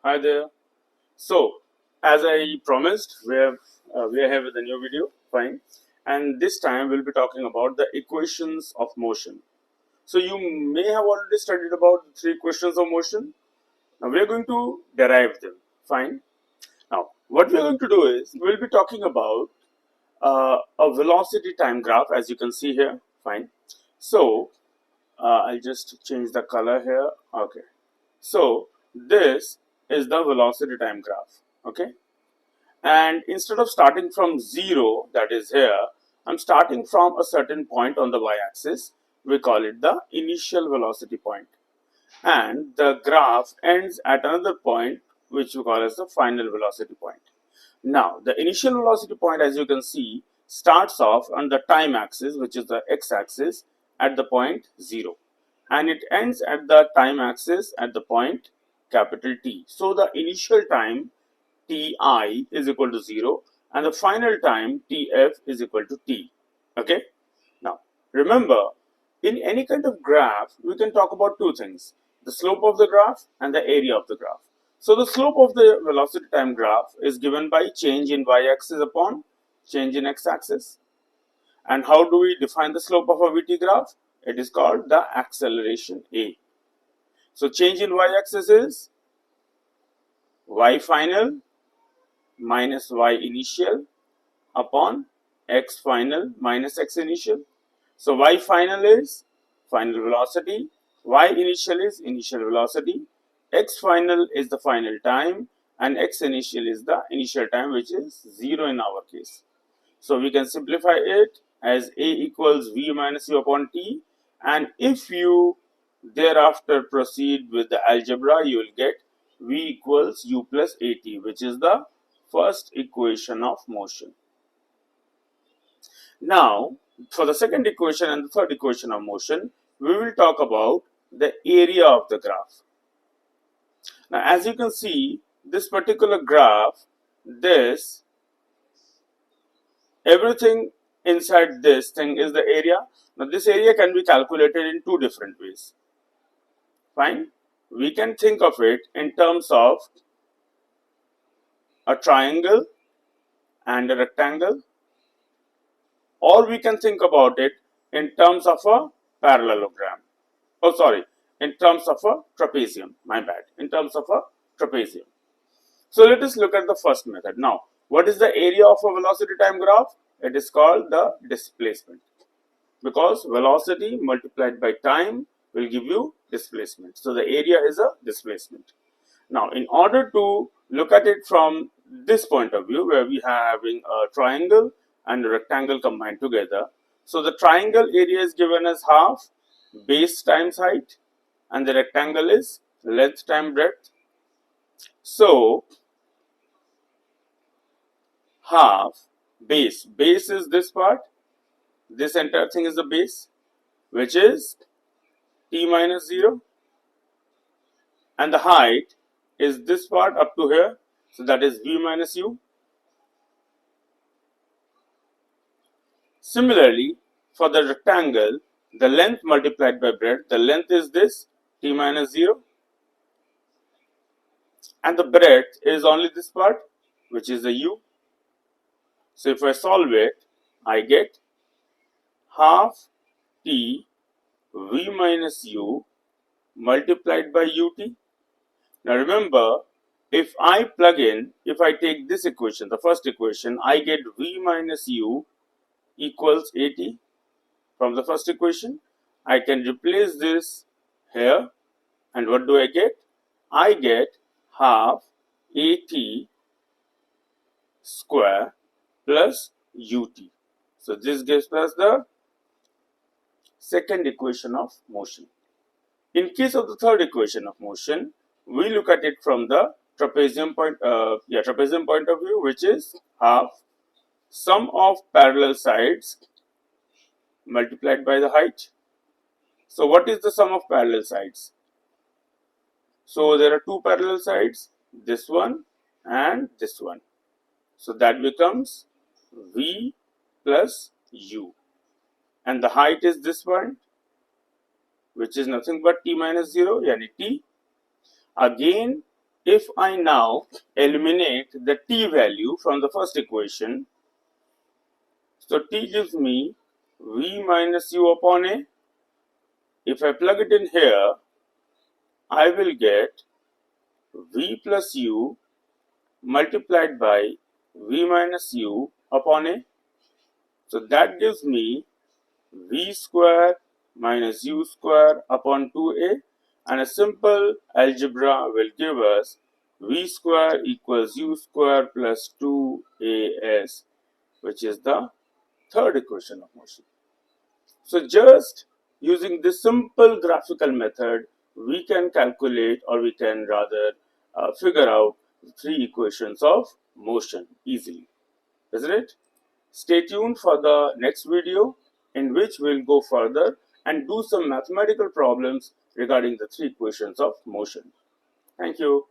Hi there. So, as I promised, we are here with a new video. Fine, and this time we'll be talking about the equations of motion. So, you may have already studied about the three equations of motion. Now, we are going to derive them. Fine. Now, what we are going to do is we'll be talking about a velocity time graph, as you can see here. Fine. So, I'll just change the color here. Okay. So this is the velocity time graph. Okay. And instead of starting from 0, that is here, I'm starting from a certain point on the y-axis. We call it the initial velocity point. And the graph ends at another point, which we call as the final velocity point. Now, the initial velocity point, as you can see, starts off on the time axis, which is the x-axis, at the point 0. And it ends at the time axis at the point capital T. So, the initial time Ti is equal to 0 and the final time Tf is equal to T. Okay. Now, remember, in any kind of graph, we can talk about two things: the slope of the graph and the area of the graph. So, the slope of the velocity time graph is given by change in y-axis upon change in x-axis. And how do we define the slope of a VT graph? It is called the acceleration A. So, change in y-axis is y final minus y initial upon x final minus x initial. So, y final is final velocity, y initial is initial velocity, x final is the final time, and x initial is the initial time, which is 0 in our case. So, we can simplify it as A equals V minus U upon T, and if you thereafter proceed with the algebra, you will get V equals U plus AT, which is the first equation of motion. Now, for the second equation and the third equation of motion, we will talk about the area of the graph. Now, as you can see, this particular graph, everything inside this thing is the area. Now, this area can be calculated in two different ways. Fine. We can think of it in terms of a triangle and a rectangle, or we can think about it in terms of a parallelogram. Oh, sorry, in terms of a trapezium. My bad. In terms of a trapezium. So let us look at the first method. Now, what is the area of a velocity time graph? It is called the displacement, because velocity multiplied by time will give you displacement. So the area is a displacement. Now, in order to look at it from this point of view, where we are having a triangle and a rectangle combined together, so the triangle area is given as half base times height, and the rectangle is length times breadth. So, half base is this part, this entire thing is the base, which is t minus 0, and the height is this part up to here, so that is v minus u. Similarly, for the rectangle, the length multiplied by breadth, the length is this t minus 0, and the breadth is only this part, which is the u. So if I solve it, I get half t v minus u multiplied by ut. Now remember, if I take this equation, the first equation, I get v minus u equals at. From the first equation, I can replace this here, and what do I get? I get half at square plus ut. So this gives us the second equation of motion. In case of the third equation of motion, we look at it from the trapezium point of view, which is half sum of parallel sides multiplied by the height. So what is the sum of parallel sides? So there are two parallel sides, this one and this one. So that becomes v plus u. And the height is this one, which is nothing but t minus 0, yani t. Again, if I now eliminate the t value from the first equation, so t gives me v minus u upon a. If I plug it in here, I will get v plus u multiplied by v minus u upon a. So that gives me v square minus u square upon 2a, and a simple algebra will give us v square equals u square plus 2as, which is the third equation of motion. So just using this simple graphical method, we can calculate, or we can rather figure out three equations of motion easily, isn't it? Stay tuned for the next video, in which we'll go further and do some mathematical problems regarding the three equations of motion. Thank you.